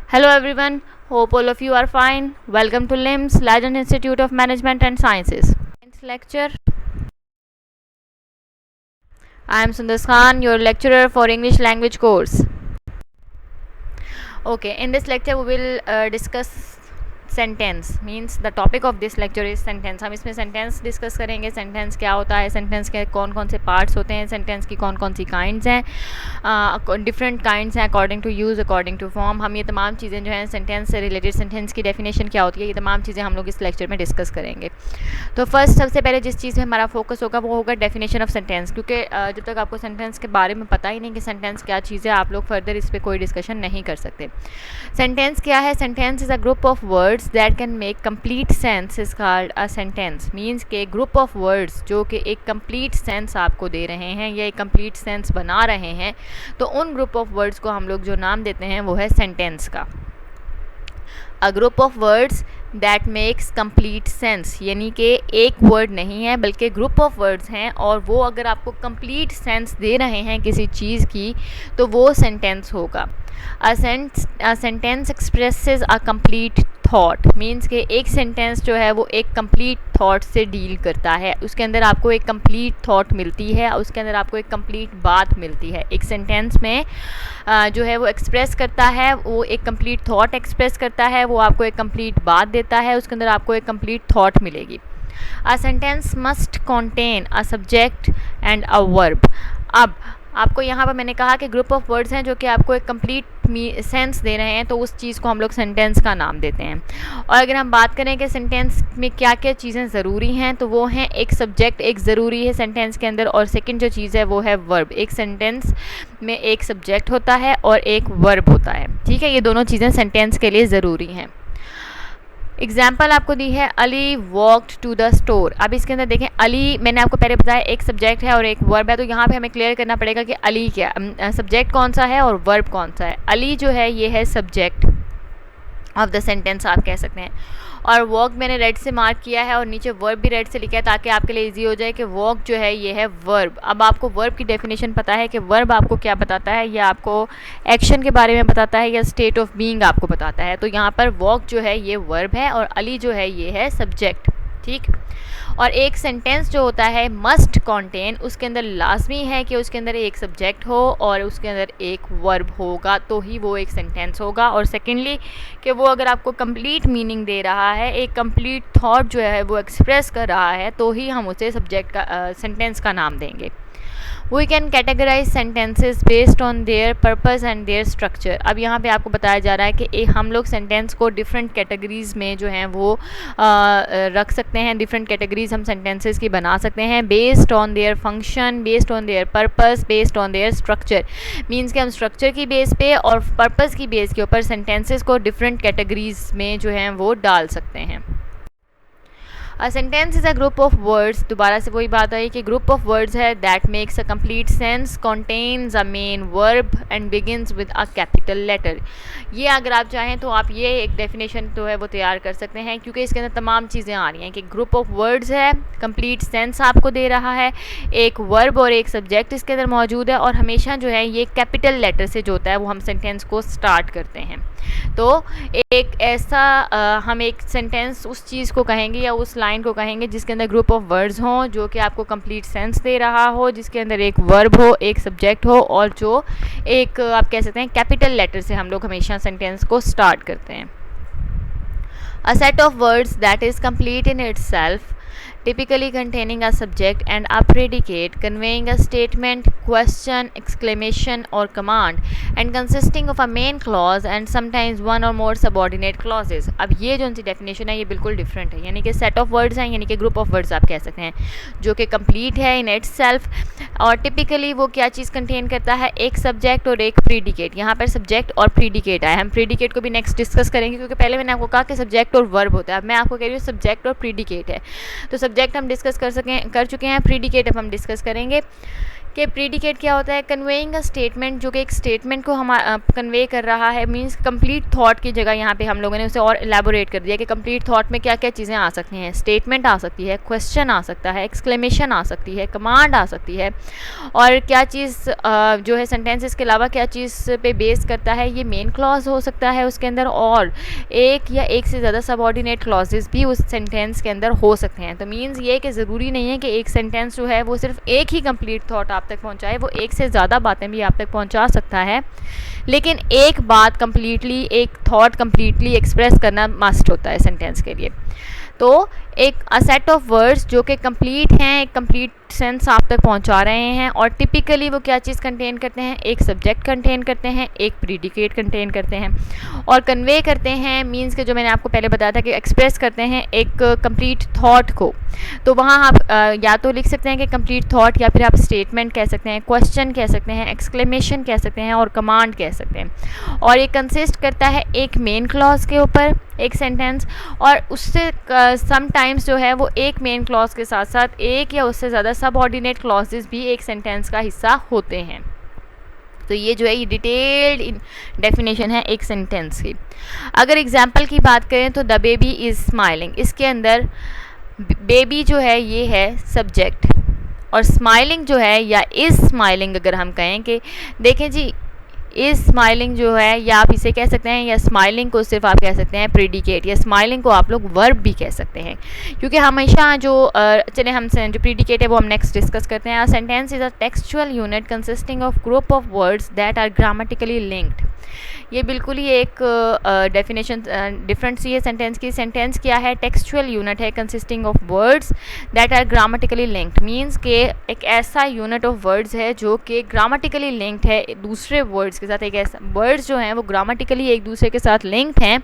Hello everyone, hope all of you are fine. Welcome to LIMS, Leiden Institute of Management and Sciences. Science lecture. I am Sundar Khan, your lecturer for English language course. Okay, in this lecture we will discuss sentence means the topic of this lecture is sentence. हम इसमें sentence discuss करेंगे. Sentence क्या होता है, sentence के कौन कौन से पार्ट्स होते हैं, सेंटेंस की कौन कौन सी काइंड्स हैं, डिफरेंट काइंड्स हैं according to use, according to form. हम ये तमाम चीज़ें जो हैं सेंटेंस से रिलेटेड, सेंटेंस की डेफिनेशन क्या होती है, ये तमाम चीज़ें हम लोग इस लेक्चर में डिस्कस करेंगे. तो फर्स्ट सबसे पहले जिस चीज़ में हमारा फोकस होगा वो होगा डेफिनेशन ऑफ सेंटेंस, क्योंकि जब तक आपको सेंटेंस के बारे में पता ही नहीं कि सेंटेंस क्या चीज़ है, आप लोग फर्दर इस पर कोई डिस्कशन नहीं कर सकते. सेंटेंस क्या है? Sentence is a group of words that can make complete sense is called a sentence. Means के ग्रुप ऑफ वर्ड्स जो कि एक कंप्लीट सेंस आपको दे रहे हैं या एक कंप्लीट सेंस बना रहे हैं, तो उन ग्रुप ऑफ वर्ड्स को हम लोग जो नाम देते हैं वो है सेंटेंस का. अ group of words that makes complete sense, यानी कि एक वर्ड नहीं है बल्कि ग्रुप ऑफ वर्ड्स हैं, और वो अगर आपको कंप्लीट सेंस दे रहे हैं किसी चीज़ की तो वो सेंटेंस होगा. A sentence expresses a complete thought. Means के एक सेंटेंस जो है वो एक कंप्लीट थॉट से डील करता है. उसके अंदर आपको एक कंप्लीट थॉट मिलती है, उसके अंदर आपको एक कंप्लीट बात मिलती है. एक सेंटेंस में जो है वो एक्सप्रेस करता है, वो एक कंप्लीट थॉट एक्सप्रेस करता है, वो आपको एक कंप्लीट बात देता है, उसके अंदर आपको एक कंप्लीट थॉट मिलेगी. A sentence must contain a subject and a verb. अब आपको यहाँ पर मैंने कहा कि ग्रुप ऑफ वर्ड्स हैं जो कि आपको एक कंप्लीट सेंस दे रहे हैं, तो उस चीज़ को हम लोग सेंटेंस का नाम देते हैं. और अगर हम बात करें कि सेंटेंस में क्या क्या चीज़ें ज़रूरी हैं, तो वो हैं एक सब्जेक्ट एक ज़रूरी है सेंटेंस के अंदर, और सेकंड जो चीज़ है वो है वर्ब. एक सेंटेंस में एक सब्जेक्ट होता है और एक वर्ब होता है. ठीक है, ये दोनों चीज़ें सेंटेंस के लिए ज़रूरी हैं. एग्जाम्पल आपको दी है, Ali walked to the store. अब इसके अंदर देखें, अली मैंने आपको पहले बताया एक सब्जेक्ट है और एक वर्ब है, तो यहाँ पे हमें क्लियर करना पड़ेगा कि अली क्या सब्जेक्ट कौन सा है और वर्ब कौन सा है. अली जो है ये है सब्जेक्ट ऑफ द सेंटेंस आप कह सकते हैं, और वॉक मैंने रेड से मार्क किया है और नीचे वर्ब भी रेड से लिखा है ताकि आपके लिए इजी हो जाए कि वॉक जो है ये है वर्ब. अब आपको वर्ब की डेफिनेशन पता है कि वर्ब आपको क्या बताता है, या आपको एक्शन के बारे में बताता है या स्टेट ऑफ बीइंग आपको बताता है. तो यहाँ पर वॉक जो है ये वर्ब है और अली जो है ये है सब्जेक्ट. ठीक. और एक सेंटेंस जो होता है मस्ट कंटेन, उसके अंदर लाजमी है कि उसके अंदर एक सब्जेक्ट हो और उसके अंदर एक वर्ब होगा, तो ही वो एक सेंटेंस होगा. और सेकेंडली कि वो अगर आपको कंप्लीट मीनिंग दे रहा है, एक कंप्लीट थॉट जो है वो एक्सप्रेस कर रहा है, तो ही हम उसे सब्जेक्ट का सेंटेंस का नाम देंगे. We can categorise sentences based on their purpose and their structure. अब यहाँ पे आपको बताया जा रहा है कि हम लोग सेंटेंस को डिफरेंट कैटेगरीज में जो हैं वो रख सकते हैं. डिफरेंट कैटेगरीज हम सेंटेंसेस की बना सकते हैं based on their function, based on their purpose, based on there structure. Means कि हम स्ट्रक्चर की बेस पे और पर्पस की बेस के ऊपर सेंटेंसेस को डिफरेंट कैटेगरीज में जो हैं वो डाल सकते हैं. A sentence is a group of words. दोबारा से वही बात आई कि ग्रुप ऑफ वर्ड्स है that makes a complete sense, contains a main verb and begins with a capital letter. ये अगर आप चाहें तो आप ये एक डेफिनेशन तो है वो तैयार कर सकते हैं, क्योंकि इसके अंदर तमाम चीज़ें आ रही हैं कि ग्रुप ऑफ वर्ड्स है, कंप्लीट सेंस आपको दे रहा है, एक वर्ब और एक सब्जेक्ट इसके अंदर मौजूद है, और हमेशा जो है ये कैपिटल लेटर से जो होता है वो हम सेंटेंस को स्टार्ट करते हैं. तो एक ऐसा हम एक सेंटेंस उस चीज़ को कहेंगे या उस लाइन को कहेंगे जिसके अंदर ग्रुप ऑफ वर्ड्स हों जो कि आपको कंप्लीट सेंस दे रहा हो, जिसके अंदर एक वर्ब हो, एक सब्जेक्ट हो, और जो एक आप कह सकते हैं कैपिटल लेटर से हम लोग हमेशा सेंटेंस को स्टार्ट करते हैं. A set of words that is complete in itself, typically containing a subject and a predicate, conveying a statement, question, exclamation or command, and consisting of a main clause and sometimes one or more subordinate clauses. अब ये जो सी definition है ये बिल्कुल different है, यानी कि set of words हैं, यानी कि ग्रुप ऑफ वर्ड्स आप कह सकते हैं, जो कि कंप्लीट है इन इट्स सेल्फ. और टिपिकली वो क्या चीज़ कंटेन करता है, एक सब्जेक्ट और एक प्रीडिकेट. यहाँ पर सब्जेक्ट और प्रीडिकेट आया, हम प्रीडिकेट को भी नेक्स्ट डिस्कस करेंगे, क्योंकि पहले मैंने आपको कहा कि सब्जेक्ट और वर्ब होता है. अब मैं आपको कह रही हूँ सब्जेक्ट और प्रीडिकेट है. तो सब्जेक्ट हम डिस्कस कर चुके हैं, प्रीडिकेट अब हम डिस्कस करेंगे कि प्रीडिकेट क्या होता है, कन्वेइंग अ स्टेटमेंट, जो कि एक स्टेटमेंट को हम कन्वे कर रहा है, मींस कंप्लीट थॉट की जगह यहाँ पे हम लोगों ने उसे और एलैबोरेट कर दिया कि कंप्लीट थॉट में क्या क्या चीज़ें आ सकती हैं। स्टेटमेंट आ सकती है, क्वेश्चन आ सकता है, एक्सक्लेमेशन आ सकती है, कमांड आ सकती है, और क्या चीज़ जो है सेंटेंसेस के अलावा क्या चीज़ पे बेस करता है, ये मेन क्लॉज हो सकता है उसके अंदर, और एक या एक से ज़्यादा सबऑर्डिनेट क्लॉजेस भी उस सेंटेंस के अंदर हो सकते हैं। तो मीन्स ये कि ज़रूरी नहीं है कि एक सेंटेंस जो है वो सिर्फ एक ही कंप्लीट थॉट आप तक पहुंचाए, वो एक से ज़्यादा बातें भी आप तक पहुंचा सकता है, लेकिन एक बात कंप्लीटली, एक थॉट कंप्लीटली एक्सप्रेस करना मस्ट होता है सेंटेंस के लिए। तो एक सेट ऑफ वर्ड्स जो कि कंप्लीट हैं, एक कंप्लीट सेंस आप तक पहुंचा रहे हैं, और टिपिकली वो क्या चीज़ कंटेन करते हैं, एक सब्जेक्ट कंटेन करते हैं, एक प्रीडिकेट कंटेन करते हैं, और कन्वे करते हैं, मींस के जो मैंने आपको पहले बताया था कि एक्सप्रेस करते हैं एक कंप्लीट थॉट को। तो वहाँ आप या तो लिख सकते हैं कि कंप्लीट थॉट, या फिर आप स्टेटमेंट कह सकते हैं, क्वेश्चन कह सकते हैं, एक्सक्लेमेशन कह सकते हैं, और कमांड कह सकते हैं। और ये कंसिस्ट करता है एक मेन क्लॉज के ऊपर एक सेंटेंस, और उससे समटाइम्स जो है वो एक मेन क्लॉज के साथ साथ एक या उससे ज़्यादा सबऑर्डिनेट क्लॉजेस भी एक सेंटेंस का हिस्सा होते हैं। तो ये जो है ये डिटेल्ड डेफिनेशन है एक सेंटेंस की। अगर एग्जांपल की बात करें तो द बेबी इज़ स्माइलिंग, इसके अंदर बेबी जो है ये है सब्जेक्ट, और स्माइलिंग जो है या इज़ स्माइलिंग अगर हम कहें कि देखें जी इज़ स्माइलिंग जो है, या आप इसे कह सकते हैं, या स्माइलिंग को सिर्फ आप कह सकते हैं प्रीडिकेट, या स्माइलिंग को आप लोग वर्ब भी कह सकते हैं, क्योंकि हमेशा जो चले हम जो प्रीडिकेट है वो हम नेक्स्ट डिस्कस करते हैं। Sentence is a textual unit consisting of group of words that are grammatically linked. ये बिल्कुल ही एक डेफिनेशन डिफरेंट सी है सेंटेंस की। सेंटेंस क्या है, टेक्सचुअल यूनिट है consisting of words that are grammatically linked, means के एक ऐसा यूनिट ऑफ वर्ड्स है जो कि ग्रामेटिकली लिंक्ड है दूसरे वर्ड्स के साथ। एक ऐसा वर्ड्स जो हैं वो ग्रामेटिकली एक दूसरे के साथ लिंक्ड हैं,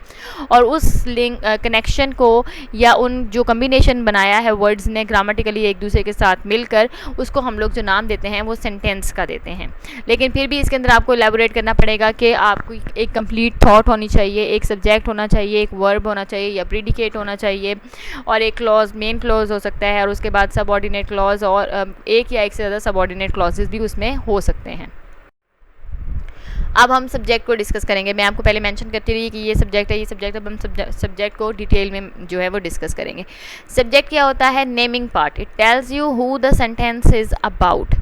और उस लिंक कनेक्शन को या उन जो कम्बिनेशन बनाया है वर्ड्स ने ग्रामेटिकली एक दूसरे के साथ मिलकर, उसको हम लोग जो नाम देते हैं वो सेंटेंस का देते हैं। लेकिन फिर भी इसके अंदर आपको एलैबोरेट करना पड़ेगा कि आपको एक कंप्लीट थॉट होनी चाहिए, एक सब्जेक्ट होना चाहिए, एक वर्ब होना चाहिए, या प्रीडिकेट होना चाहिए, और एक क्लॉज मेन क्लॉज हो सकता है, और उसके बाद सबऑर्डिनेट क्लॉज, और एक या एक से ज़्यादा सबऑर्डिनेट क्लॉजेस भी उसमें हो सकते हैं। अब हम सब्जेक्ट को डिस्कस करेंगे। मैं आपको पहले मेंशन करती रही कि ये सब्जेक्ट है, ये सब्जेक्ट, अब हम सब्जेक्ट को डिटेल में जो है वो डिस्कस करेंगे। सब्जेक्ट क्या होता है, naming part, it tells you who the sentence is about,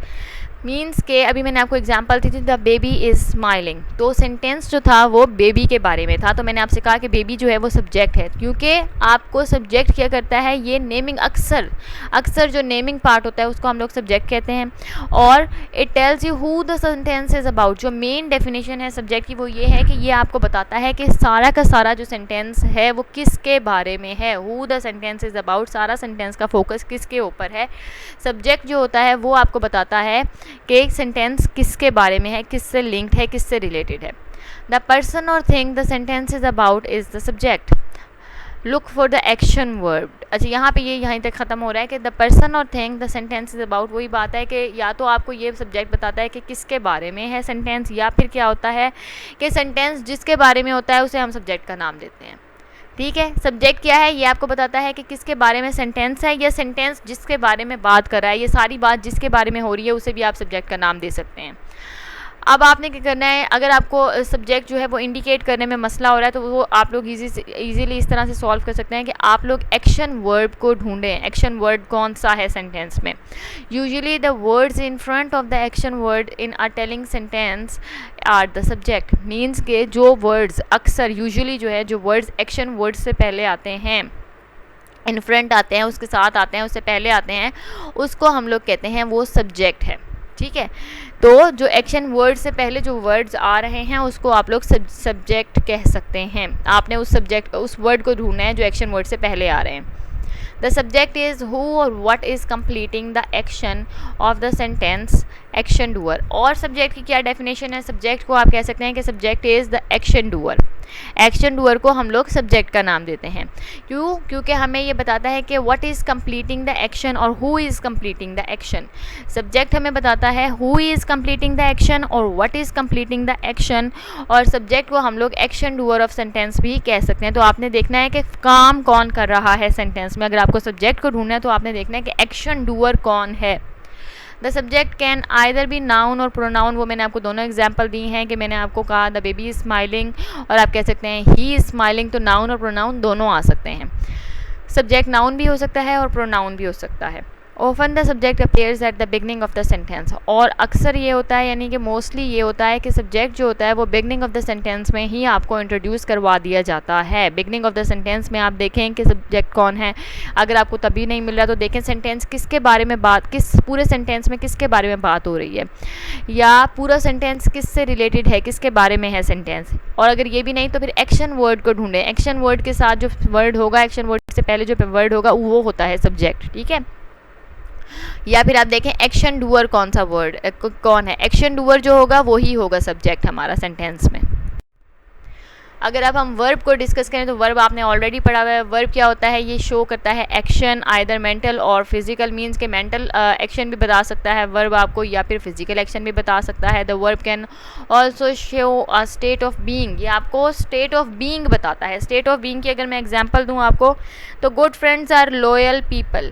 means के अभी मैंने आपको एग्जांपल दी थी द बेबी इज़ स्माइलिंग, तो सेंटेंस जो था वो बेबी के बारे में था। तो मैंने आपसे कहा कि बेबी जो है वो सब्जेक्ट है, क्योंकि आपको सब्जेक्ट क्या करता है, ये नेमिंग, अक्सर जो नेमिंग पार्ट होता है उसको हम लोग सब्जेक्ट कहते हैं। और it tells you who the sentence is about, जो मेन डेफिनेशन है सब्जेक्ट की वो ये है कि ये आपको बताता है कि सारा का सारा जो सेंटेंस है वो किसके बारे में है। Who the sentence is about, सारा सेंटेंस का फोकस किसके ऊपर है। सब्जेक्ट जो होता है वो आपको बताता है कि एक सेंटेंस किसके बारे में है, किससे लिंक्ड है, किससे रिलेटेड है। द पर्सन और thing the sentence is about is the subject. Look for the action verb. अच्छा, यहाँ पे ये यहीं तक ख़त्म हो रहा है कि द पर्सन और thing the sentence is about. वही बात है कि या तो आपको ये सब्जेक्ट बताता है कि किसके बारे में है सेंटेंस, या फिर क्या होता है कि सेंटेंस जिसके बारे में होता है उसे हम सब्जेक्ट का नाम देते हैं। ठीक है, सब्जेक्ट क्या है, ये आपको बताता है कि किसके बारे में सेंटेंस है, या सेंटेंस जिसके बारे में बात कर रहा है। ये सारी बात जिसके बारे में हो रही है उसे भी आप सब्जेक्ट का नाम दे सकते हैं। अब आपने क्या करना है, अगर आपको सब्जेक्ट जो है वो इंडिकेट करने में मसला हो रहा है तो वो आप लोग इजीली इस तरह से सॉल्व कर सकते हैं कि आप लोग एक्शन वर्ब को ढूंढें। एक्शन वर्ड कौन सा है सेंटेंस में। Usually the words in front of the action word in a telling sentence are the subject. Means के जो वर्ड्स अक्सर यूजुअली जो है जो वर्ड्स एक्शन वर्ड से पहले आते हैं, इन फ्रंट आते हैं, उसके साथ आते हैं, उससे पहले आते हैं, उसको हम लोग कहते हैं वो सब्जेक्ट है। ठीक है, तो जो एक्शन वर्ड से पहले जो वर्ड्स आ रहे हैं उसको आप लोग सब्जेक्ट कह सकते हैं। आपने उस वर्ड को ढूंढना है जो एक्शन वर्ड से पहले आ रहे हैं। द सब्जेक्ट इज़ हु और what is completing the action of the sentence action doer. और सब्जेक्ट की क्या डेफिनेशन है, सब्जेक्ट को आप कह सकते हैं कि subject is the action doer. Action doer को हम लोग सब्जेक्ट का नाम देते हैं। क्यों? क्योंकि हमें ये बताता है कि what is completing the action और who is completing the action. Subject हमें बताता है who is completing the action और what is completing the action, और सब्जेक्ट को हम लोग एक्शन डूअर ऑफ सेंटेंस भी कह सकते हैं। तो आपने देखना है कि काम कौन कर रहा है सेंटेंस में। अगर आपको सब्जेक्ट को ढूंढना है तो आपने देखना है कि एक्शन डूअर कौन है। The subject can either B noun और प्रोनाउन, वो मैंने आपको दोनों एग्जाम्पल दी हैं कि मैंने आपको कहा द बेबी इज़ स्माइलिंग और आप कह सकते हैं ही इज़ स्माइलिंग, तो नाउन और प्रोनाउन दोनों आ सकते हैं। सब्जेक्ट नाउन भी हो सकता है और प्रोनाउन भी हो सकता है। Often the subject appears at the beginning of the sentence, और अक्सर ये होता है यानी कि मोस्टली ये होता है कि सब्जेक्ट जो होता है वो बिगनिंग ऑफ द सेंटेंस में ही आपको इंट्रोड्यूस करवा दिया जाता है। बिगनिंग ऑफ द सेंटेंस में आप देखें कि सब्जेक्ट कौन है। अगर आपको तभी नहीं मिल रहा तो देखें सेंटेंस किसके बारे में बात, किस पूरे सेंटेंस में किसके बारे में बात हो रही है, या पूरा सेंटेंस किससे रिलेटेड है, किसके बारे में है सेंटेंस। और अगर ये भी नहीं तो फिर एक्शन वर्ड को ढूंढें। एक्शन वर्ड के साथ जो वर्ड होगा, एक्शन वर्ड से पहले जो वर्ड होगा वो होता है सब्जेक्ट, ठीक है। या फिर आप देखें एक्शन डूअर कौन सा वर्ड कौन है, एक्शन डूअर जो होगा वो ही होगा सब्जेक्ट हमारा सेंटेंस में। अगर अब हम वर्ब को डिस्कस करें तो वर्ब आपने ऑलरेडी पढ़ा हुआ है। वर्ब क्या होता है, ये शो करता है एक्शन आइदर मेंटल और फिजिकल, मींस के मेंटल एक्शन भी बता सकता है वर्ब आपको, या फिर फिजिकल एक्शन भी बता सकता है। The verb can also show a state of being, ये आपको स्टेट ऑफ बीइंग बताता है। स्टेट ऑफ बीइंग की अगर मैं एग्जांपल दूं आपको तो good friends are loyal people,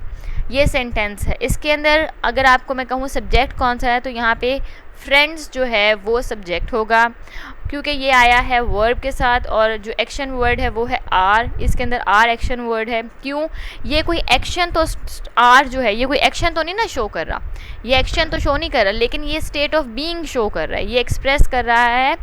ये सेंटेंस है। इसके अंदर अगर आपको मैं कहूँ सब्जेक्ट कौन सा है तो यहाँ पे फ्रेंड्स जो है वो सब्जेक्ट होगा, क्योंकि ये आया है वर्ब के साथ, और जो एक्शन वर्ड है वो है आर, इसके अंदर आर एक्शन वर्ड है। क्यों, ये कोई एक्शन तो आर जो है ये कोई एक्शन तो नहीं ना शो कर रहा, ये एक्शन तो शो नहीं कर रहा, लेकिन ये स्टेट ऑफ बीइंग शो कर रहा है। ये एक्सप्रेस कर रहा है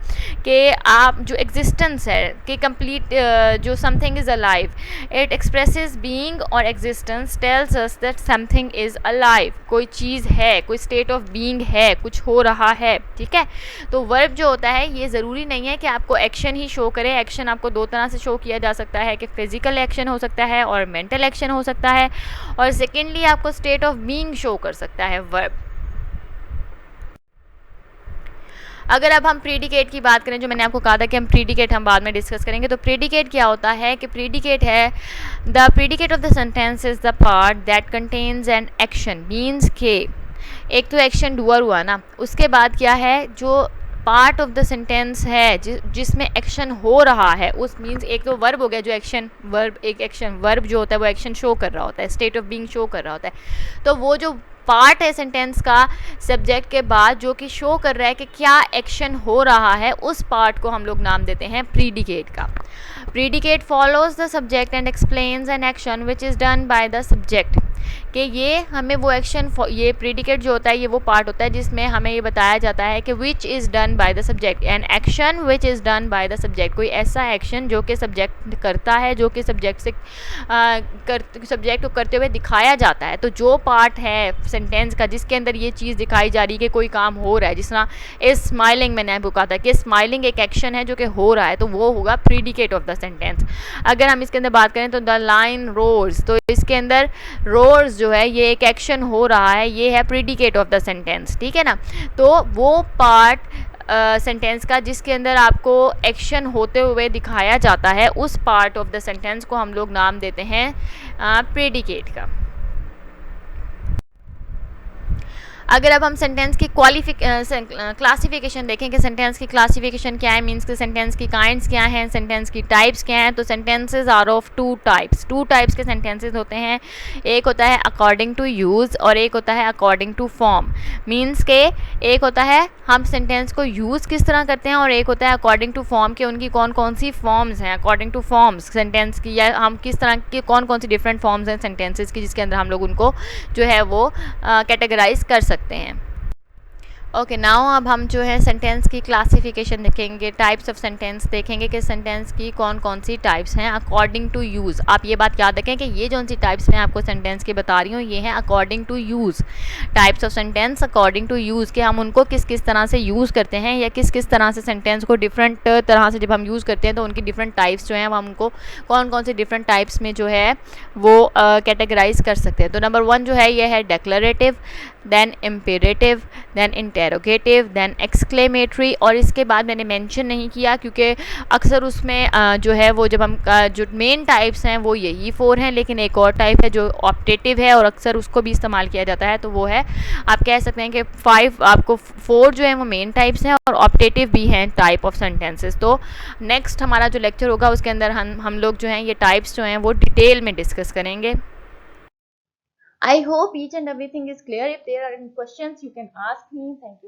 कि आप जो एग्जिस्टेंस है कि कंप्लीट जो something is alive, it expresses being और existence tells us that something is alive, कोई चीज़ है, कोई स्टेट ऑफ बीइंग है, कुछ हो रहा है, ठीक है। तो वर्ब जो होता है ये ज़रूरी नहीं है कि आपको एक्शन ही शो करे। एक्शन आपको दो तरह से शो किया जा सकता है कि फिजिकल एक्शन हो सकता है और मेंटल एक्शन हो सकता है, और सेकेंडली आपको स्टेट ऑफ बीइंग शो कर सकता है वर्ब। अगर अब हम प्रीडिकेट की बात करें, जो मैंने आपको कहा था कि हम प्रीडिकेट हम बाद में डिस्कस करेंगे, तो प्रीडिकेट क्या होता है कि प्रीडिकेट है the predicate of the sentence is the part that contains an action, means के एक तो एक्शन डूअर हुआ ना, उसके बाद क्या है जो पार्ट ऑफ द सेंटेंस है जिसमें एक्शन हो रहा है, उस मीन्स एक तो वर्ब हो गया जो एक्शन वर्ब, एक एक्शन वर्ब जो होता है वो एक्शन शो कर रहा होता है, स्टेट ऑफ बीइंग शो कर रहा होता है। तो वो जो पार्ट है सेंटेंस का सब्जेक्ट के बाद जो कि शो कर रहा है कि क्या एक्शन हो रहा है, उस पार्ट को हम लोग नाम देते हैं प्रीडिकेट का। Predicate follows the subject and explains an action which is done by the subject, कि ये हमें वो एक्शन, ये प्रीडिकेट जो होता है ये वो पार्ट होता है जिसमें हमें ये बताया जाता है कि which is done by the subject, an action which is done by the subject, कोई ऐसा एक्शन जो कि सब्जेक्ट करता है, जो कि सब्जेक्ट से सब्जेक्ट को करते हुए दिखाया जाता है। तो जो पार्ट है सेंटेंस का जिसके अंदर ये चीज़ दिखाई जा रही है कि कोई काम हो रहा है, जिस तरह इस स्माइलिंग मैंने आपको कहा था कि स्माइलिंग एक एक्शन है जो कि हो रहा है, तो वो होगा प्रीडिकेट ऑफ द सेंटेंस। अगर हम इसके अंदर बात करें तो द लाइन रोर्स, तो इसके अंदर रोर्स जो है ये एक एक्शन हो रहा है, ये है प्रीडिकेट ऑफ द सेंटेंस, ठीक है ना। तो वो पार्ट सेंटेंस का जिसके अंदर आपको एक्शन होते हुए दिखाया जाता है, उस पार्ट ऑफ द सेंटेंस को हम लोग नाम देते हैं प्रेडिकेट का। अगर अब हम सेंटेंस की क्लासिफिकेशन देखें कि सेंटेंस की क्लासिफिकेशन क्या है, मीन्स के सेंटेंस की काइंड्स क्या हैं, सेंटेंस की टाइप्स क्या हैं, तो sentences are of two types के सेंटेंसेस होते हैं। एक होता है अकॉर्डिंग टू यूज़ और एक होता है अकॉर्डिंग टू फॉर्म, मीन्स के एक होता है हम सेंटेंस को यूज़ किस तरह करते हैं और एक होता है अकॉर्डिंग टू फॉर्म के उनकी कौन कौन सी फॉर्म्स हैं, अकॉर्डिंग टू फॉर्म्स सेंटेंस की, या हम किस तरह की कौन कौन सी डिफरेंट फॉर्म्स हैं सेंटेंसेस की जिसके अंदर हम लोग उनको जो है वो कैटेगराइज कर सकते हैं। ओके, नाउ अब हम जो है सेंटेंस की क्लासिफिकेशन देखेंगे, टाइप्स ऑफ सेंटेंस देखेंगे कि सेंटेंस की कौन कौन सी टाइप्स हैं अकॉर्डिंग टू यूज़। आप ये बात याद रखें कि ये जो सी टाइप्स मैं आपको सेंटेंस की बता रही हूँ ये हैं according to use, types of sentence according to use, कि हम उनको किस किस तरह से यूज़ करते हैं या किस किस तरह से सेंटेंस को डिफरेंट तरह से जब हम यूज़ करते हैं तो उनकी डिफरेंट टाइप्स जो हैं हम उनको कौन कौन से डिफरेंट टाइप्स में जो है वो कैटेगराइज कर सकते हैं। तो नंबर 1 जो है ये है declarative, then imperative, then interrogative, then exclamatory, और इसके बाद मैंने मेंशन नहीं किया क्योंकि अक्सर उसमें जो है वो जब हम जो मेन टाइप्स हैं वो यही 4 हैं, लेकिन एक और टाइप है जो ऑप्टेटिव है और अक्सर उसको भी इस्तेमाल किया जाता है, तो वो है आप कह सकते हैं कि 4 जो है वो मेन टाइप्स हैं और ऑप्टेटिव भी हैं टाइप ऑफ सेंटेंसेस। तो नेक्स्ट हमारा जो लेक्चर होगा उसके अंदर हम लोग जो हैं ये टाइप्स जो हैं वो डिटेल में डिस्कस करेंगे। I hope each and everything is clear. If there are any questions, you can ask me. Thank you.